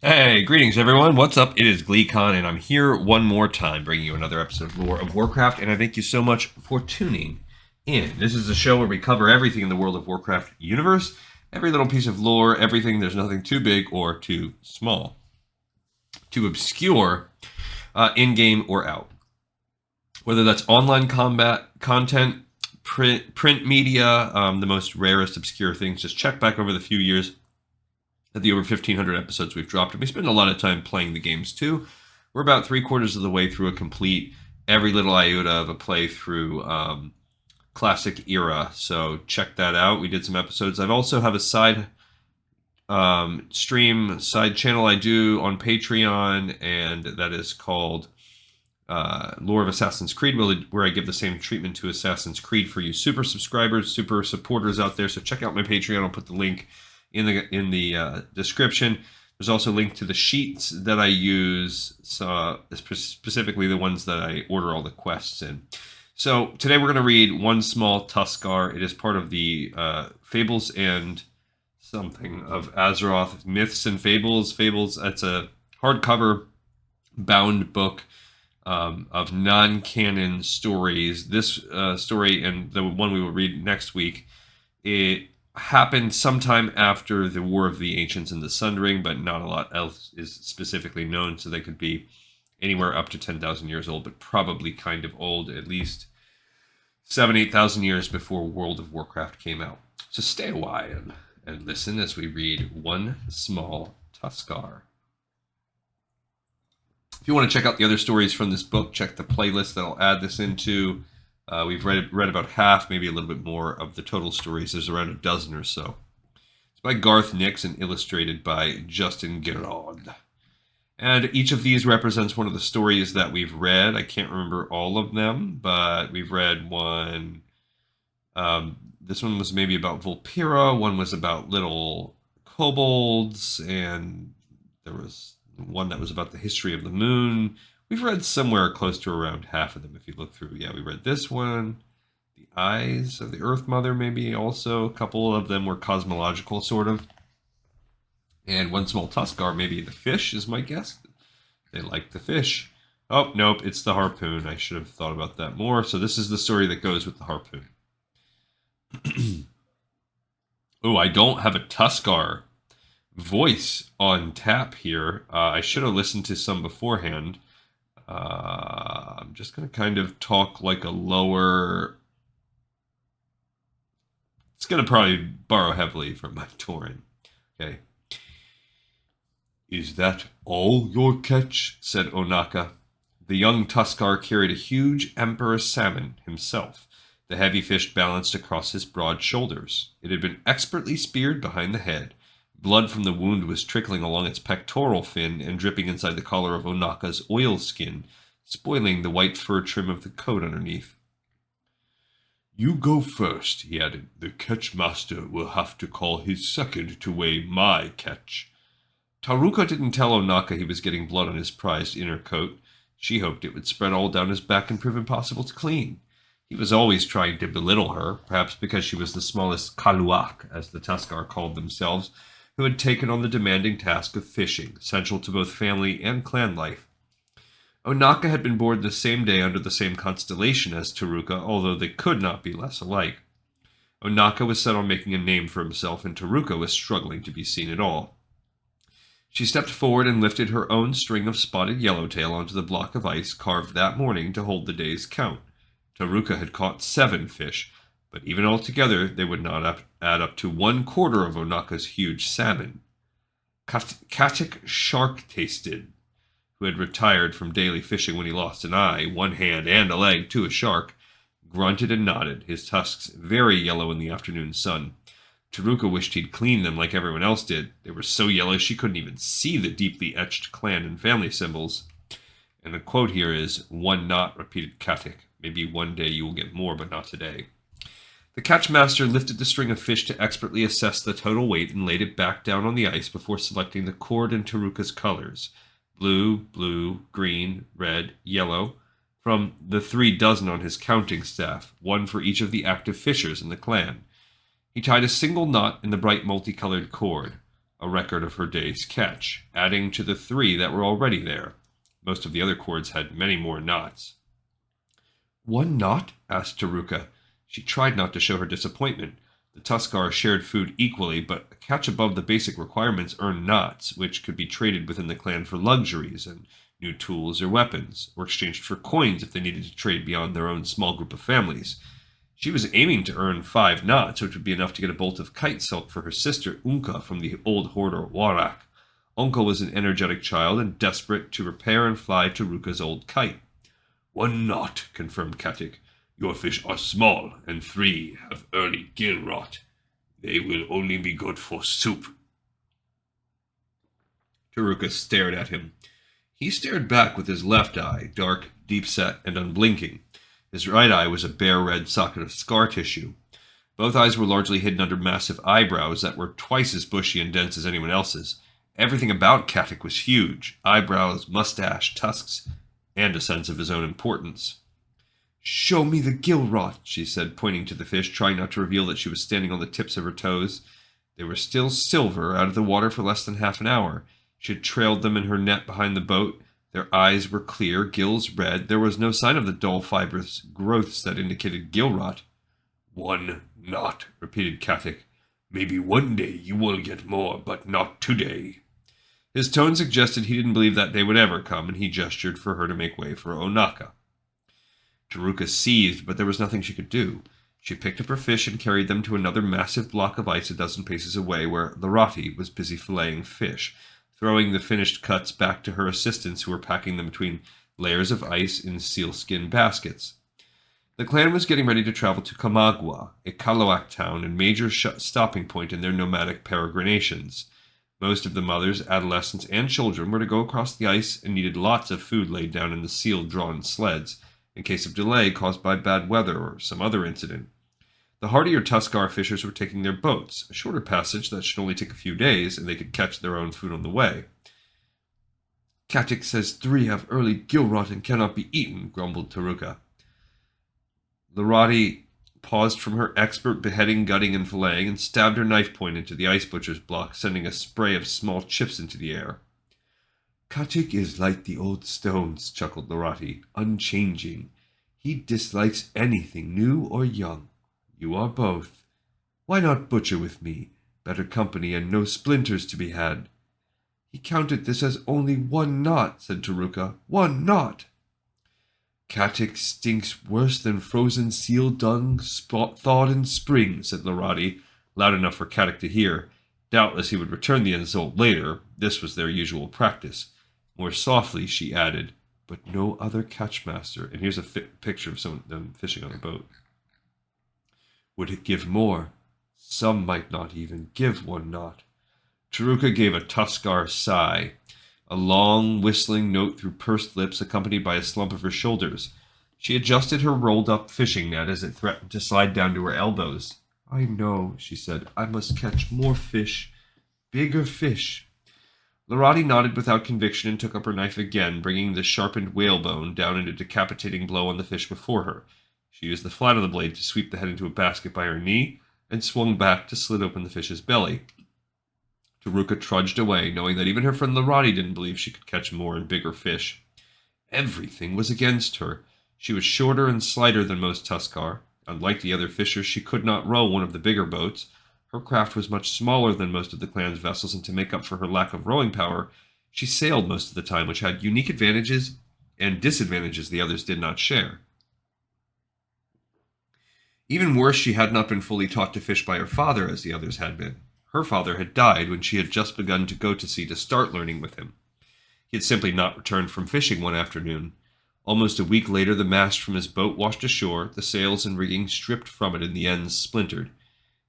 Hey, greetings everyone. What's up? It is GleeCon, and I'm here one more time bringing you another episode of Lore of Warcraft, and I thank you so much for tuning in. This is a show where we cover everything in the World of Warcraft universe, every little piece of lore, everything. There's nothing too big or too small, too obscure, in-game or out. Whether that's online combat content, print media, the most rarest obscure things, just check back over the few years at the over 1,500 episodes we've dropped. And we spend a lot of time playing the games too. We're about 3/4 of the way through a complete, every little iota of a playthrough classic era. So check that out. We did some episodes. I also have a side side channel I do on Patreon, and that is called Lore of Assassin's Creed, where I give the same treatment to Assassin's Creed for you super subscribers, super supporters out there. So check out my Patreon. I'll put the link in the description. There's also a link to the sheets that I use, specifically the ones that I order all the quests in. So today we're going to read One Small Tuskarr. It is part of the Fables and something of Azeroth, Myths and Fables. It's a hardcover bound book of non-canon stories. This story and the one we will read next week, it happened sometime after the War of the Ancients and the Sundering, but not a lot else is specifically known, so they could be anywhere up to 10,000 years old, but probably kind of old, at least 8,000 years before World of Warcraft came out. So stay a while and listen as we read One Small Tuskarr. If you want to check out the other stories from this book, check the playlist that I'll add this into. We've read about half, maybe a little bit more of the total stories. There's around a dozen or so. It's by Garth Nix and illustrated by Justin Giraud. And each of these represents one of the stories that we've read. I can't remember all of them, but we've read one. This one was maybe about Vulpera. One was about little kobolds. And there was one that was about the history of the moon. We've read somewhere close to around half of them if you look through. Yeah, we read this one. The Eyes of the Earth Mother, maybe also. A couple of them were cosmological, sort of. And One Small Tuskarr, maybe the fish is my guess. They like the fish. Oh, nope, it's the harpoon. I should have thought about that more. So this is the story that goes with the harpoon. Oh, I don't have a Tuskarr voice on tap here. I should have listened to some beforehand. I'm just going to kind of talk like a lower... It's going to probably borrow heavily from my Tauren. Okay. "Is that all your catch?" said Onaka. The young Tuskarr carried a huge emperor salmon himself. The heavy fish balanced across his broad shoulders. It had been expertly speared behind the head. Blood from the wound was trickling along its pectoral fin and dripping inside the collar of Onaka's oilskin, spoiling the white fur trim of the coat underneath. "You go first," he added. "The catch master will have to call his second to weigh my catch." Taruka didn't tell Onaka he was getting blood on his prized inner coat. She hoped it would spread all down his back and prove impossible to clean. He was always trying to belittle her, perhaps because she was the smallest Kaluak, as the Tuskarr called themselves, who had taken on the demanding task of fishing, central to both family and clan life. Onaka had been born the same day under the same constellation as Taruka, although they could not be less alike. Onaka was set on making a name for himself, and Taruka was struggling to be seen at all. She stepped forward and lifted her own string of spotted yellowtail onto the block of ice carved that morning to hold the day's count. Taruka had caught 7 fish, but even altogether they would not add up to 1/4 of Onaka's huge salmon. Katik Shark-tasted, who had retired from daily fishing when he lost an eye, 1 hand, and a leg to a shark, grunted and nodded, his tusks very yellow in the afternoon sun. Taruka wished he'd cleaned them like everyone else did. They were so yellow she couldn't even see the deeply etched clan and family symbols. And the quote here is, "One knot," repeated Katik. "Maybe one day you will get more, but not today." The catchmaster lifted the string of fish to expertly assess the total weight and laid it back down on the ice before selecting the cord in Taruka's colors. Blue, green, red, yellow, from the 3 dozen on his counting staff, 1 for each of the active fishers in the clan. He tied a single knot in the bright multicolored cord. a record of her day's catch, adding to the 3 that were already there. Most of the other cords had many more knots. 1 knot? Asked Taruka. She tried not to show her disappointment. The Tuskarr shared food equally, but a catch above the basic requirements earned knots, which could be traded within the clan for luxuries and new tools or weapons, or exchanged for coins if they needed to trade beyond their own small group of families. She was aiming to earn 5 knots, which would be enough to get a bolt of kite silk for her sister Unka from the old hoarder Warcraft. Unka was an energetic child and desperate to repair and fly Taruka's old kite. 1 knot, confirmed Katik. Your fish are small, and 3 have early gill rot. They will only be good for soup. Taruka stared at him. He stared back with his left eye, dark, deep-set, and unblinking. His right eye was a bare red socket of scar tissue. Both eyes were largely hidden under massive eyebrows that were twice as bushy and dense as anyone else's. Everything about Katik was huge: eyebrows, mustache, tusks, and a sense of his own importance. "Show me the gill rot," she said, pointing to the fish, trying not to reveal that she was standing on the tips of her toes. They were still silver, out of the water for less than half an hour. She had trailed them in her net behind the boat. Their eyes were clear, gills red. There was no sign of the dull, fibrous growths that indicated gill rot. 1 knot, repeated Katik. Maybe one day you will get more, but not today. His tone suggested he didn't believe that day would ever come, and he gestured for her to make way for Onaka. Taruka seethed, but there was nothing she could do. She picked up her fish and carried them to another massive block of ice a dozen paces away, where Larati was busy filleting fish, throwing the finished cuts back to her assistants who were packing them between layers of ice in sealskin baskets. The clan was getting ready to travel to Kamagwa, a Kalawak town and major stopping point in their nomadic peregrinations. Most of the mothers, adolescents, and children were to go across the ice and needed lots of food laid down in the sealed-drawn sleds, in case of delay caused by bad weather or some other incident. The hardier Tuskarr fishers were taking their boats, a shorter passage that should only take a few days, and they could catch their own food on the way. Katik says 3 have early gill rot and cannot be eaten, grumbled Taruka. Larati paused from her expert beheading, gutting, and filleting, and stabbed her knife point into the ice butcher's block, sending a spray of small chips into the air. Katik is like the old stones, chuckled Larati, unchanging. He dislikes anything new or young. You are both. Why not butcher with me? Better company and no splinters to be had. He counted this as only 1 knot, said Taruka. 1 knot! Katik stinks worse than frozen seal dung thawed in spring, said Larati, loud enough for Katik to hear. Doubtless he would return the insult later. This was their usual practice. More softly, she added, but no other catchmaster. And here's a picture of some of them fishing on a boat. Would it give more? Some might not even give 1 knot. Taruka gave a Tuskarr sigh, a long, whistling note through pursed lips accompanied by a slump of her shoulders. She adjusted her rolled-up fishing net as it threatened to slide down to her elbows. I know, she said. I must catch more fish. Bigger fish. Larati nodded without conviction and took up her knife again, bringing the sharpened whalebone down in a decapitating blow on the fish before her. She used the flat of the blade to sweep the head into a basket by her knee, and swung back to slit open the fish's belly. Taruka trudged away, knowing that even her friend Larati didn't believe she could catch more and bigger fish. Everything was against her. She was shorter and slighter than most Tuskarr. Unlike the other fishers, she could not row one of the bigger boats. Her craft was much smaller than most of the clan's vessels, and to make up for her lack of rowing power, she sailed most of the time, which had unique advantages and disadvantages the others did not share. Even worse, she had not been fully taught to fish by her father as the others had been. Her father had died when she had just begun to go to sea to start learning with him. He had simply not returned from fishing one afternoon. Almost a week later, the mast from his boat washed ashore, the sails and rigging stripped from it and the ends splintered.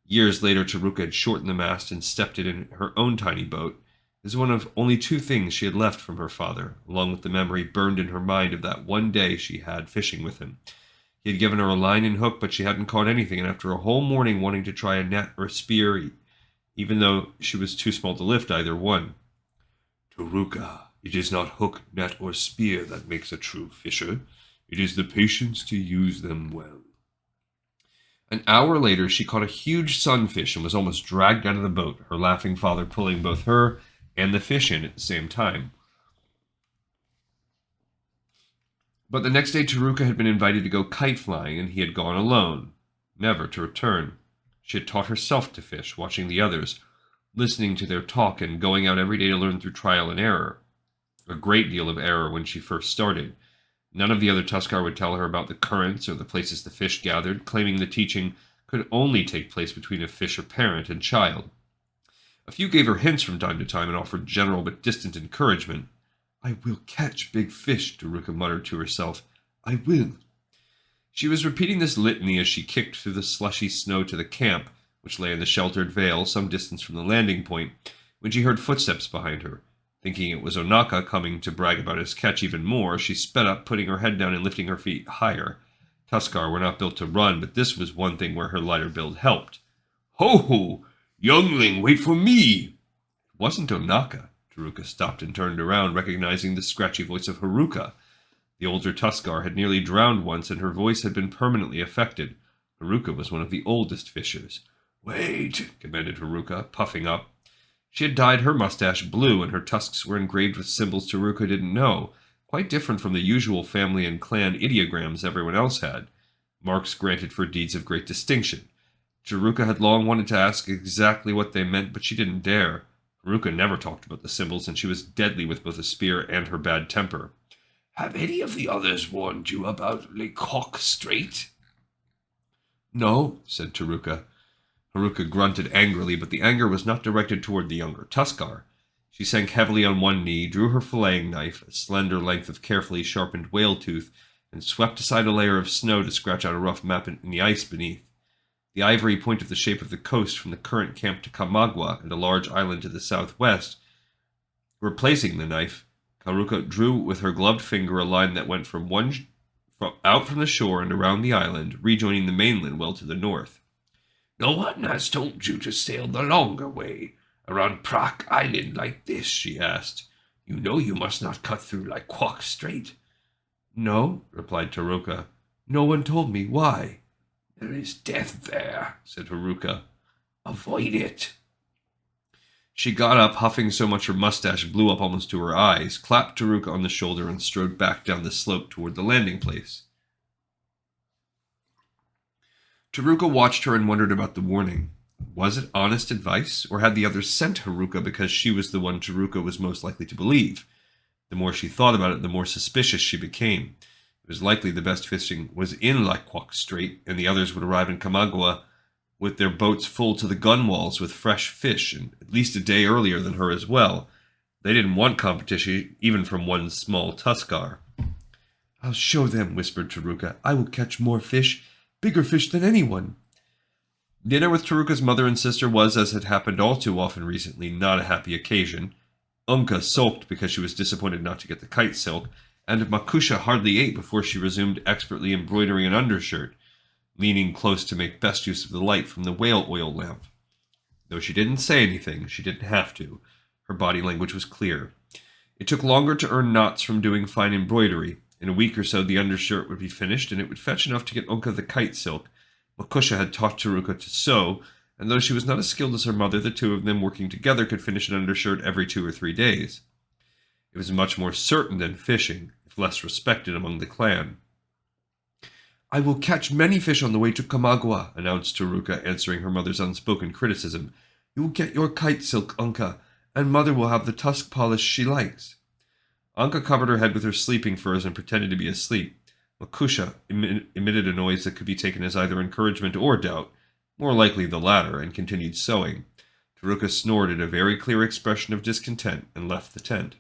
Years later, Taruka had shortened the mast and stepped it in her own tiny boat. It was one of only 2 things she had left from her father, along with the memory burned in her mind of that one day she had fishing with him. He had given her a line and hook, but she hadn't caught anything, and after a whole morning wanting to try a net or a spear, even though she was too small to lift either one. Taruka, it is not hook, net, or spear that makes a true fisher. It is the patience to use them well. An hour later, she caught a huge sunfish and was almost dragged out of the boat, her laughing father pulling both her and the fish in at the same time. But the next day, Taruka had been invited to go kite flying, and he had gone alone, never to return. She had taught herself to fish, watching the others, listening to their talk, and going out every day to learn through trial and error. A great deal of error when she first started. None of the other Tuskarr would tell her about the currents or the places the fish gathered, claiming the teaching could only take place between a fisher parent and child. A few gave her hints from time to time and offered general but distant encouragement. "I will catch big fish," Taruka muttered to herself. "I will." She was repeating this litany as she kicked through the slushy snow to the camp, which lay in the sheltered vale some distance from the landing point, when she heard footsteps behind her. Thinking it was Onaka coming to brag about his catch even more, she sped up, putting her head down and lifting her feet higher. Tuskarr were not built to run, but this was one thing where her lighter build helped. "Ho ho! Youngling, wait for me!" It wasn't Onaka. Taruka stopped and turned around, recognizing the scratchy voice of Haruka. The older Tuskarr had nearly drowned once, and her voice had been permanently affected. Haruka was one of the oldest fishers. "Wait," commanded Haruka, puffing up. She had dyed her mustache blue, and her tusks were engraved with symbols Taruka didn't know, quite different from the usual family and clan ideograms everyone else had, marks granted for deeds of great distinction. Taruka had long wanted to ask exactly what they meant, but she didn't dare. Haruka never talked about the symbols, and she was deadly with both a spear and her bad temper. "Have any of the others warned you about Lecoq Strait?" "No," said Taruka. Haruka grunted angrily, but the anger was not directed toward the younger Tuskarr. She sank heavily on one knee, drew her filleting knife, a slender length of carefully sharpened whale tooth, and swept aside a layer of snow to scratch out a rough map in the ice beneath. The ivory pointed the shape of the coast from the current camp to Kamagwa and a large island to the southwest. Replacing the knife, Haruka drew with her gloved finger a line that went out from the shore and around the island, rejoining the mainland well to the north. "No one has told you to sail the longer way, around Prak Island like this?" she asked. "You know you must not cut through Lecoq Strait." "No," replied Taruka. "No one told me. Why?" "There is death there," said Haruka. "Avoid it." She got up, huffing so much her mustache blew up almost to her eyes, clapped Taruka on the shoulder, and strode back down the slope toward the landing place. Taruka watched her and wondered about the warning. Was it honest advice, or had the others sent Haruka because she was the one Taruka was most likely to believe? The more she thought about it, the more suspicious she became. It was likely the best fishing was in Lecoq Strait, and the others would arrive in Kamagwa with their boats full to the gunwales with fresh fish, and at least a day earlier than her as well. They didn't want competition, even from one small Tuskarr. "I'll show them," whispered Taruka. "I will catch more fish, bigger fish than anyone." Dinner with Taruka's mother and sister was, as had happened all too often recently, not a happy occasion. Unka sulked because she was disappointed not to get the kite silk, and Makusha hardly ate before she resumed expertly embroidering an undershirt, leaning close to make best use of the light from the whale oil lamp. Though she didn't say anything, she didn't have to. Her body language was clear. It took longer to earn knots from doing fine embroidery. In a week or so the undershirt would be finished, and it would fetch enough to get Unka the kite silk. Makusha had taught Taruka to sew, and though she was not as skilled as her mother, the two of them working together could finish an undershirt every 2 or 3 days. It was much more certain than fishing, if less respected among the clan. "I will catch many fish on the way to Kamagwa," announced Taruka, answering her mother's unspoken criticism. "You will get your kite silk, Unka, and mother will have the tusk polish she likes." Anka covered her head with her sleeping furs and pretended to be asleep. Makusha emitted a noise that could be taken as either encouragement or doubt, more likely the latter, and continued sewing. Taruka snorted a very clear expression of discontent and left the tent.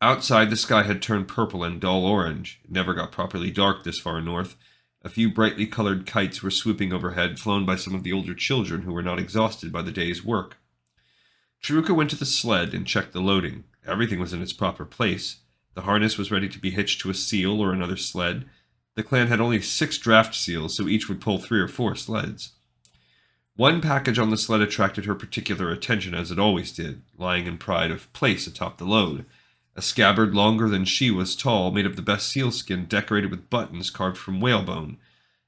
Outside, the sky had turned purple and dull orange. It never got properly dark this far north. A few brightly colored kites were swooping overhead, flown by some of the older children who were not exhausted by the day's work. Taruka went to the sled and checked the loading. Everything was in its proper place. The harness was ready to be hitched to a seal or another sled. The clan had only 6 draft seals, so each would pull 3 or 4 sleds. One package on the sled attracted her particular attention, as it always did, lying in pride of place atop the load. A scabbard longer than she was tall, made of the best sealskin, decorated with buttons carved from whalebone.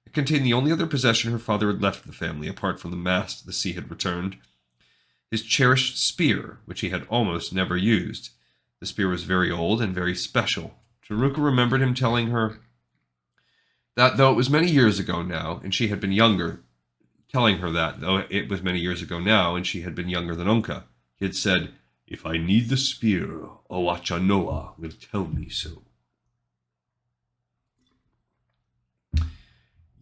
It It contained the only other possession her father had left the family, apart from the mast the sea had returned. His cherished spear, which he had almost never used. The spear was very old and very special. Taruka remembered him telling her that though it was many years ago now, and she had been younger, telling her that though it was many years ago now, and she had been younger than Unka, he had said, "If I need the spear, Owachanoa will tell me so."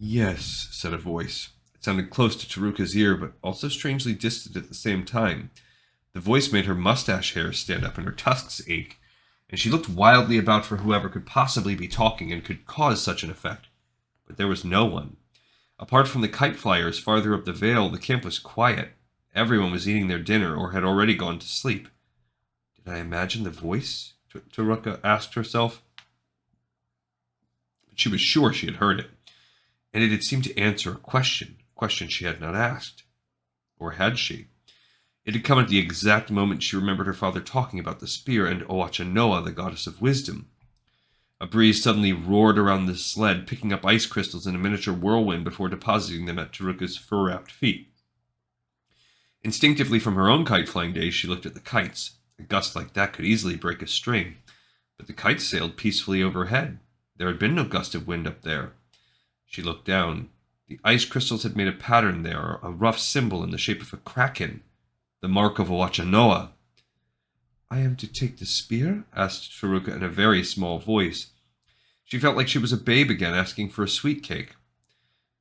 "Yes," said a voice. It sounded close to Taruka's ear, but also strangely distant at the same time. The voice made her mustache hairs stand up and her tusks ache, and she looked wildly about for whoever could possibly be talking and could cause such an effect. But there was no one. Apart from the kite flyers farther up the vale, the camp was quiet. Everyone was eating their dinner or had already gone to sleep. Did I imagine the voice? Taruka asked herself. But she was sure she had heard it, and it had seemed to answer a question she had not asked. Or had she? It had come at the exact moment she remembered her father talking about the spear and Owachanoa, the goddess of wisdom. A breeze suddenly roared around the sled, picking up ice crystals in a miniature whirlwind before depositing them at Taruka's fur-wrapped feet. Instinctively from her own kite-flying days, she looked at the kites. A gust like that could easily break a string. But the kites sailed peacefully overhead. There had been no gust of wind up there. She looked down. The ice crystals had made a pattern there, a rough symbol in the shape of a kraken, the mark of Owachanoa. "I am to take the spear?" asked Taruka in a very small voice. She felt like she was a babe again, asking for a sweet cake.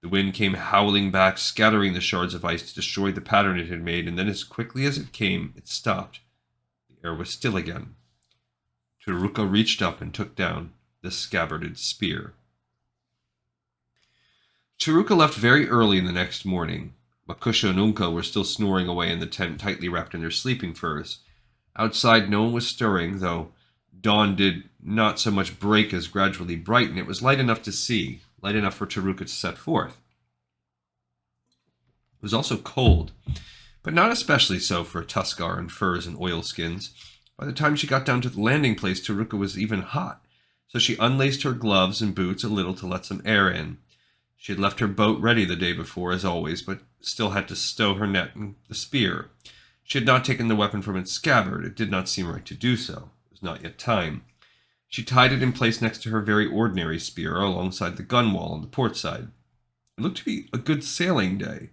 The wind came howling back, scattering the shards of ice to destroy the pattern it had made, and then as quickly as it came, it stopped. The air was still again. Taruka reached up and took down the scabbarded spear. Taruka left very early in the next morning. Makusha and Unka were still snoring away in the tent, tightly wrapped in their sleeping furs. Outside no one was stirring, though dawn did not so much break as gradually brighten. It was light enough to see, light enough for Taruka to set forth. It was also cold, but not especially so for Tuskarr and furs and oilskins. By the time she got down to the landing place, Taruka was even hot, so she unlaced her gloves and boots a little to let some air in. She had left her boat ready the day before, as always, but still had to stow her net and the spear. She had not taken the weapon from its scabbard. It did not seem right to do so. It was not yet time. She tied it in place next to her very ordinary spear, alongside the gunwale on the port side. It looked to be a good sailing day.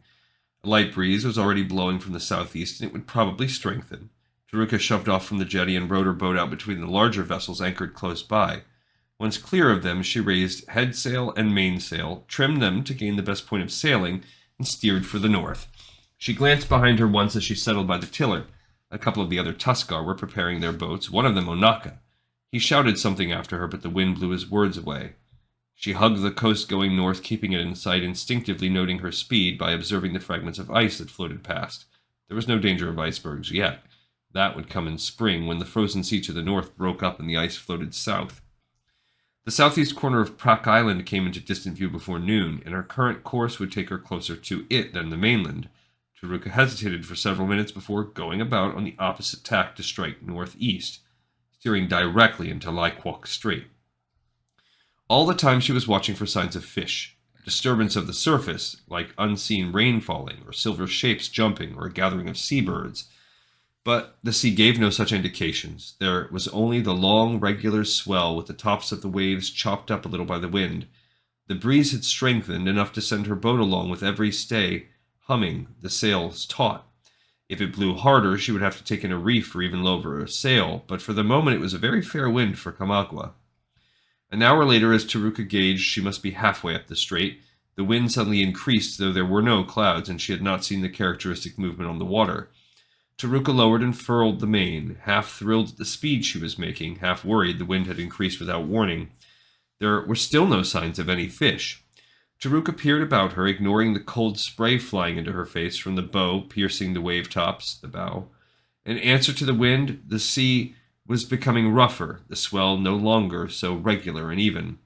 A light breeze was already blowing from the southeast, and it would probably strengthen. Taruka shoved off from the jetty and rowed her boat out between the larger vessels anchored close by. Once clear of them, she raised headsail and mainsail, trimmed them to gain the best point of sailing, and steered for the north. She glanced behind her once as she settled by the tiller. A couple of the other Tuskarr were preparing their boats, one of them Onaka. He shouted something after her, but the wind blew his words away. She hugged the coast going north, keeping it in sight, instinctively noting her speed by observing the fragments of ice that floated past. There was no danger of icebergs yet. That would come in spring, when the frozen sea to the north broke up and the ice floated south. The southeast corner of Prak Island came into distant view before noon, and her current course would take her closer to it than the mainland. Taruka hesitated for several minutes before going about on the opposite tack to strike northeast, steering directly into Lyquok Strait. All the time she was watching for signs of fish, a disturbance of the surface, like unseen rain falling, or silver shapes jumping, or a gathering of seabirds. But the sea gave no such indications. There was only the long, regular swell with the tops of the waves chopped up a little by the wind. The breeze had strengthened enough to send her boat along with every stay, humming, the sails taut. If it blew harder, she would have to take in a reef or even lower a sail, but for the moment it was a very fair wind for Kamagwa. An hour later, as Taruka gauged she must be halfway up the strait, the wind suddenly increased, though there were no clouds, and she had not seen the characteristic movement on the water. Taruka lowered and furled the main, half thrilled at the speed she was making, half worried the wind had increased without warning. There were still no signs of any fish. Taruka peered about her, ignoring the cold spray flying into her face from the bow piercing the wave tops, the bow. In answer to the wind, the sea was becoming rougher, the swell no longer so regular and even.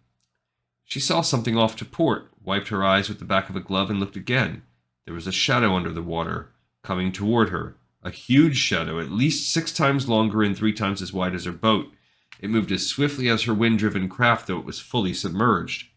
She saw something off to port, wiped her eyes with the back of a glove, and looked again. There was a shadow under the water, coming toward her. A huge shadow, at least 6 times longer and 3 times as wide as her boat. It moved as swiftly as her wind-driven craft, though it was fully submerged.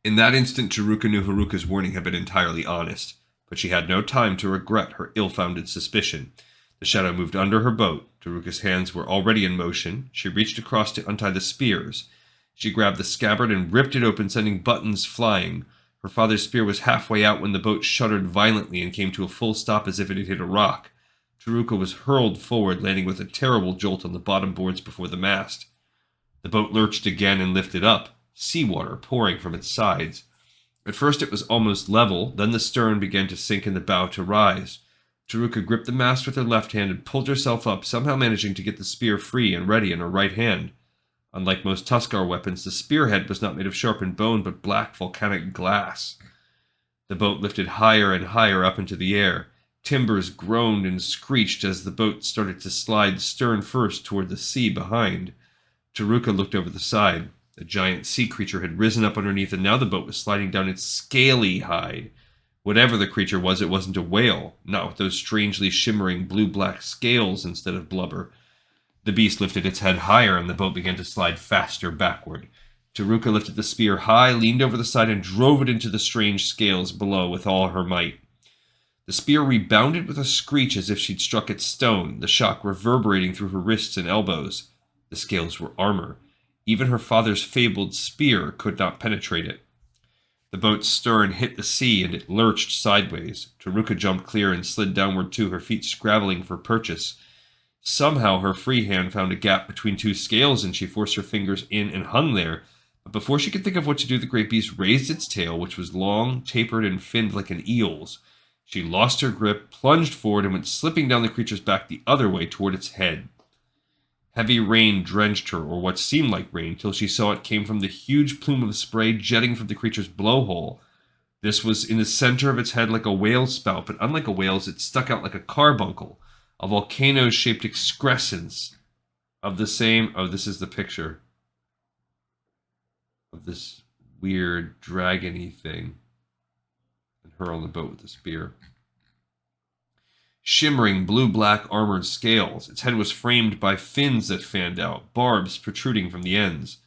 In that instant, Taruka knew Haruka's warning had been entirely honest, but she had no time to regret her ill-founded suspicion. The shadow moved under her boat. Taruka's hands were already in motion. She reached across to untie the spears. She grabbed the scabbard and ripped it open, sending buttons flying. Her father's spear was halfway out when the boat shuddered violently and came to a full stop as if it had hit a rock. Taruka was hurled forward, landing with a terrible jolt on the bottom boards before the mast. The boat lurched again and lifted up, seawater pouring from its sides. At first it was almost level, then the stern began to sink and the bow to rise. Taruka gripped the mast with her left hand and pulled herself up, somehow managing to get the spear free and ready in her right hand. Unlike most Tuskarr weapons, the spearhead was not made of sharpened bone, but black volcanic glass. The boat lifted higher and higher up into the air. Timbers groaned and screeched as the boat started to slide stern first toward the sea behind. Taruka looked over the side. A giant sea creature had risen up underneath, and now the boat was sliding down its scaly hide. Whatever the creature was, it wasn't a whale, not with those strangely shimmering blue-black scales instead of blubber. The beast lifted its head higher, and the boat began to slide faster backward. Taruka lifted the spear high, leaned over the side, and drove it into the strange scales below with all her might. The spear rebounded with a screech as if she'd struck at stone, the shock reverberating through her wrists and elbows. The scales were armor. Even her father's fabled spear could not penetrate it. The boat's stern hit the sea, and it lurched sideways. Taruka jumped clear and slid downward too, her feet scrabbling for purchase. Somehow her free hand found a gap between two scales, and she forced her fingers in and hung there. But before she could think of what to do, the great beast raised its tail, which was long, tapered, and finned like an eel's. She lost her grip, plunged forward, and went slipping down the creature's back the other way toward its head. Heavy rain drenched her, or what seemed like rain, till she saw it came from the huge plume of spray jetting from the creature's blowhole. This was in the center of its head like a whale's spout, but unlike a whale's, it stuck out like a carbuncle, a volcano-shaped excrescence of the same... Oh, this is the picture of this weird dragon-y thing. And her on the boat with the spear. Shimmering blue-black armored scales. Its head was framed by fins that fanned out, barbs protruding from the ends.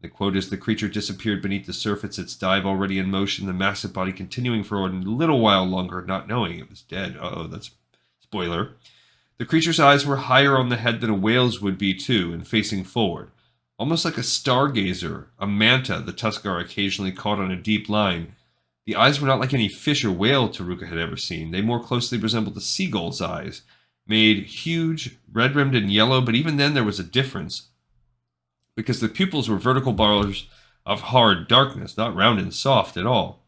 The quote is, the creature disappeared beneath the surface, its dive already in motion, the massive body continuing for a little while longer, not knowing it was dead. Uh-oh, that's spoiler. The creature's eyes were higher on the head than a whale's would be, too, and facing forward. Almost like a stargazer, a manta the Tuskarr occasionally caught on a deep line. The eyes were not like any fish or whale Taruka had ever seen. They more closely resembled a seagull's eyes, made huge, red-rimmed and yellow, but even then there was a difference, because the pupils were vertical bars of hard darkness, not round and soft at all.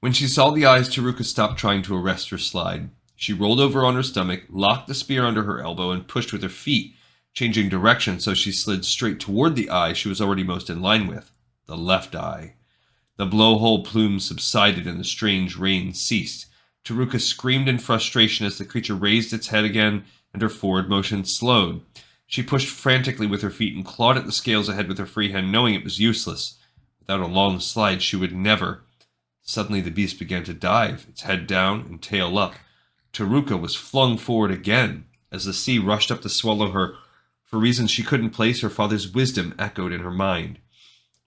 When she saw the eyes, Taruka stopped trying to arrest her slide. She rolled over on her stomach, locked the spear under her elbow, and pushed with her feet, changing direction so she slid straight toward the eye she was already most in line with. The left eye. The blowhole plume subsided and the strange rain ceased. Taruka screamed in frustration as the creature raised its head again and her forward motion slowed. She pushed frantically with her feet and clawed at the scales ahead with her free hand, knowing it was useless. Without a long slide, she would never. Suddenly the beast began to dive, its head down and tail up. Taruka was flung forward again as the sea rushed up to swallow her. For reasons she couldn't place, her father's wisdom echoed in her mind.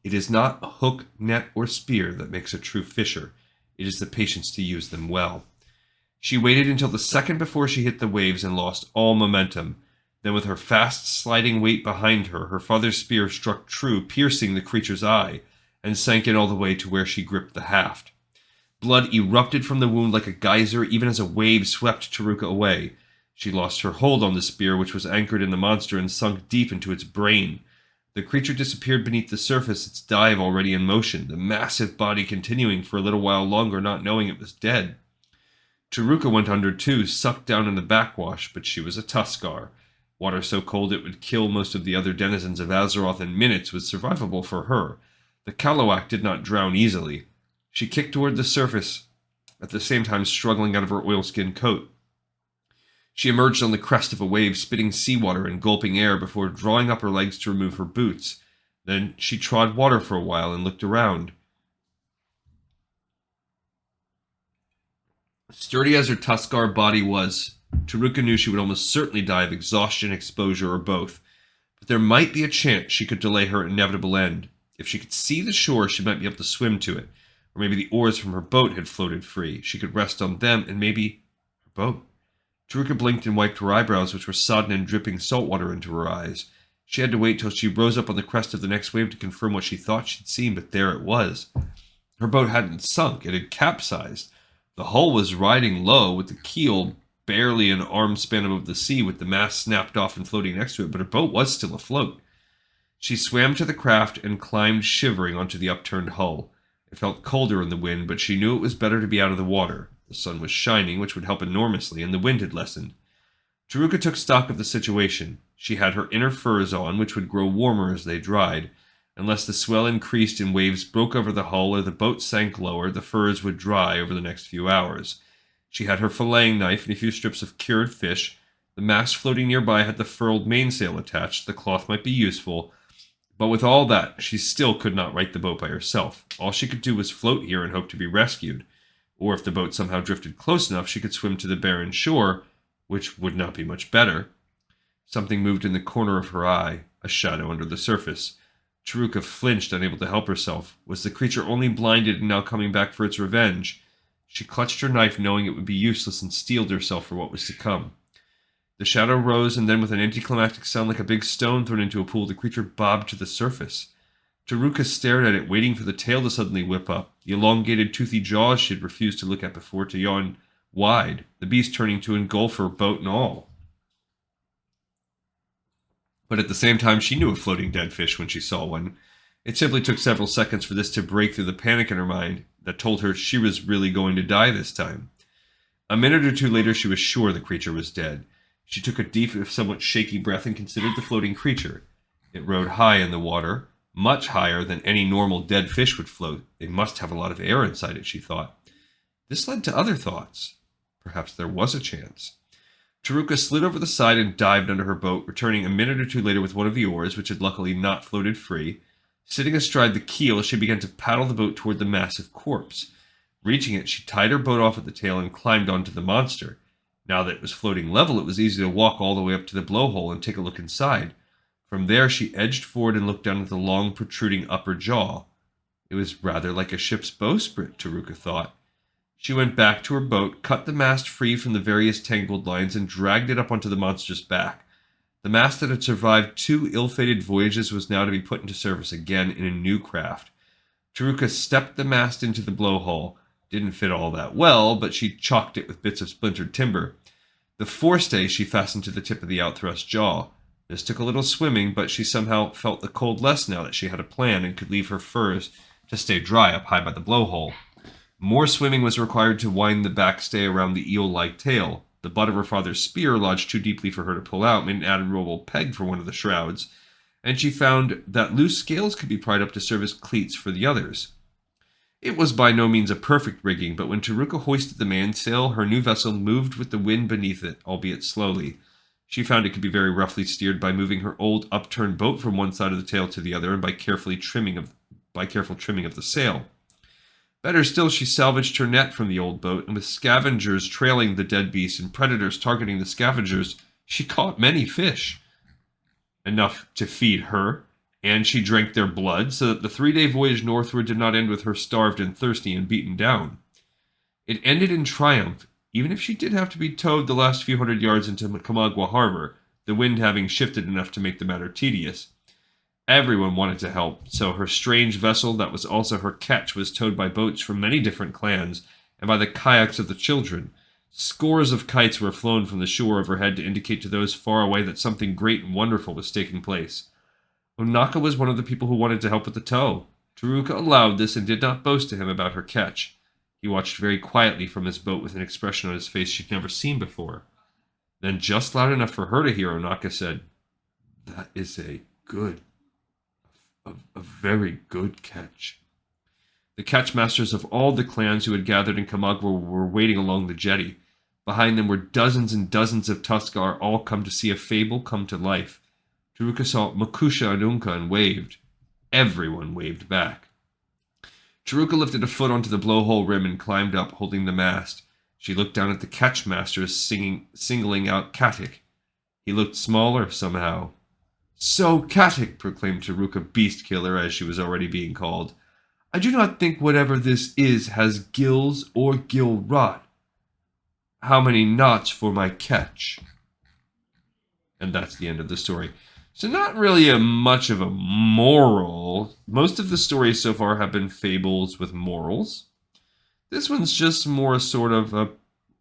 It is not a hook, net, or spear that makes a true fisher. It is the patience to use them well. She waited until the second before she hit the waves and lost all momentum. Then with her fast sliding weight behind her, her father's spear struck true, piercing the creature's eye, and sank in all the way to where she gripped the haft. Blood erupted from the wound like a geyser, even as a wave swept Taruka away. She lost her hold on the spear, which was anchored in the monster, and sunk deep into its brain. The creature disappeared beneath the surface, its dive already in motion, the massive body continuing for a little while longer, not knowing it was dead. Taruka went under too, sucked down in the backwash, but she was a Tuskarr. Water so cold it would kill most of the other denizens of Azeroth in minutes was survivable for her. The Kalawak did not drown easily. She kicked toward the surface, at the same time struggling out of her oilskin coat. She emerged on the crest of a wave, spitting seawater and gulping air before drawing up her legs to remove her boots. Then she trod water for a while and looked around. Sturdy as her Tuskarr body was, Taruka knew she would almost certainly die of exhaustion, exposure, or both. But there might be a chance she could delay her inevitable end. If she could see the shore, she might be able to swim to it. Or maybe the oars from her boat had floated free. She could rest on them, and maybe her boat. Taruka blinked and wiped her eyebrows, which were sodden and dripping salt water into her eyes. She had to wait till she rose up on the crest of the next wave to confirm what she thought she'd seen, but there it was. Her boat hadn't sunk, it had capsized. The hull was riding low, with the keel barely an arm span above the sea, with the mast snapped off and floating next to it, but her boat was still afloat. She swam to the craft and climbed shivering onto the upturned hull. It felt colder in the wind, but she knew it was better to be out of the water. The sun was shining, which would help enormously, and the wind had lessened. Taruka took stock of the situation. She had her inner furs on, which would grow warmer as they dried. Unless the swell increased and waves broke over the hull or the boat sank lower, the furs would dry over the next few hours. She had her filleting knife and a few strips of cured fish. The mast floating nearby had the furled mainsail attached. The cloth might be useful. But with all that, she still could not right the boat by herself. All she could do was float here and hope to be rescued. Or if the boat somehow drifted close enough, she could swim to the barren shore, which would not be much better. Something moved in the corner of her eye, a shadow under the surface. Taruka flinched, unable to help herself. Was the creature only blinded and now coming back for its revenge? She clutched her knife, knowing it would be useless, and steeled herself for what was to come. The shadow rose, and then with an anticlimactic sound like a big stone thrown into a pool, the creature bobbed to the surface. Taruka stared at it, waiting for the tail to suddenly whip up. The elongated, toothy jaws she had refused to look at before to yawn wide, the beast turning to engulf her, boat and all. But at the same time, she knew a floating dead fish when she saw one. It simply took several seconds for this to break through the panic in her mind that told her she was really going to die this time. A minute or two later, she was sure the creature was dead. She took a deep, if somewhat shaky breath and considered the floating creature. It rode high in the water, much higher than any normal dead fish would float. It must have a lot of air inside it, she thought. This led to other thoughts. Perhaps there was a chance. Taruka slid over the side and dived under her boat, returning a minute or two later with one of the oars, which had luckily not floated free. Sitting astride the keel, she began to paddle the boat toward the massive corpse. Reaching it, she tied her boat off at the tail and climbed onto the monster. Now that it was floating level, it was easy to walk all the way up to the blowhole and take a look inside. From there, she edged forward and looked down at the long, protruding upper jaw. It was rather like a ship's bowsprit, Taruka thought. She went back to her boat, cut the mast free from the various tangled lines, and dragged it up onto the monster's back. The mast that had survived 2 ill-fated voyages was now to be put into service again in a new craft. Taruka stepped the mast into the blowhole. Didn't fit all that well, but she chalked it with bits of splintered timber. The forestay she fastened to the tip of the outthrust jaw. This took a little swimming, but she somehow felt the cold less now that she had a plan and could leave her furs to stay dry up high by the blowhole. More swimming was required to wind the backstay around the eel-like tail. The butt of her father's spear, lodged too deeply for her to pull out, made an admirable peg for one of the shrouds, and she found that loose scales could be pried up to serve as cleats for the others. It was by no means a perfect rigging, but when Taruka hoisted the mainsail, her new vessel moved with the wind beneath it, albeit slowly. She found it could be very roughly steered by moving her old upturned boat from one side of the tail to the other and by careful trimming of the sail. Better still, she salvaged her net from the old boat, and with scavengers trailing the dead beast and predators targeting the scavengers, she caught many fish. Enough to feed her, and she drank their blood, so that the 3-day voyage northward did not end with her starved and thirsty and beaten down. It ended in triumph, even if she did have to be towed the last few hundred yards into Camagua Harbor, the wind having shifted enough to make the matter tedious. Everyone wanted to help, so her strange vessel that was also her catch was towed by boats from many different clans and by the kayaks of the children. Scores of kites were flown from the shore overhead to indicate to those far away that something great and wonderful was taking place. Onaka was one of the people who wanted to help with the tow. Taruka allowed this and did not boast to him about her catch. He watched very quietly from his boat with an expression on his face she'd never seen before. Then, just loud enough for her to hear, Onaka said, "That is a very good catch." The catchmasters of all the clans who had gathered in Camagua were waiting along the jetty. Behind them were dozens and dozens of Tuskarr, all come to see a fable come to life. Taruka saw Makusha and Unka and waved. Everyone waved back. Taruka lifted a foot onto the blowhole rim and climbed up, holding the mast. She looked down at the catchmasters, singling out Katik. He looked smaller, somehow. So Katic, proclaimed Taruka Beast Killer, as she was already being called. I do not think whatever this is has gills or gill rot. How many knots for my catch? And that's the end of the story. So not really much of a moral. Most of the stories so far have been fables with morals. This one's just more sort of a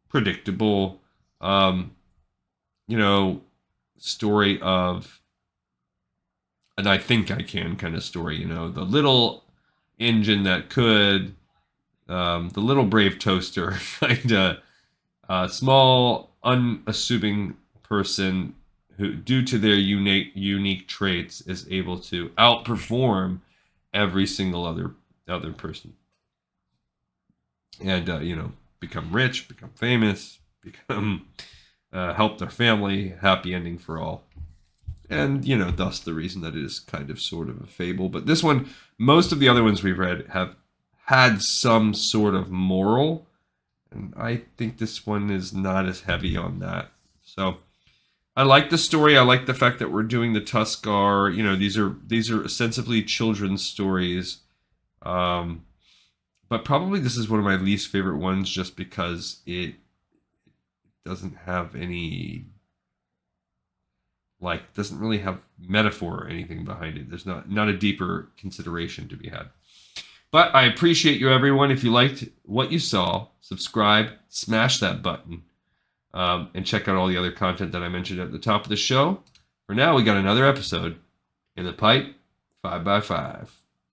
predictable, um, story of an I think I can kind of story. The little engine that could, the little brave toaster, kind of small, unassuming person who, due to their unique traits, is able to outperform every single other person, and become rich, become famous, become help their family, happy ending for all. And thus the reason that it is kind of sort of a fable. But this one, most of the other ones we've read have had some sort of moral, and I think this one is not as heavy on that. So I like the story. I like the fact that we're doing the Tuskarr. These are ostensibly children's stories, but probably this is one of my least favorite ones, just because it doesn't have any, doesn't really have metaphor or anything behind it. There's not a deeper consideration to be had. But I appreciate you, everyone. If you liked what you saw, subscribe, smash that button, and check out all the other content that I mentioned at the top of the show. For now, we got another episode in the pipe, 5x5.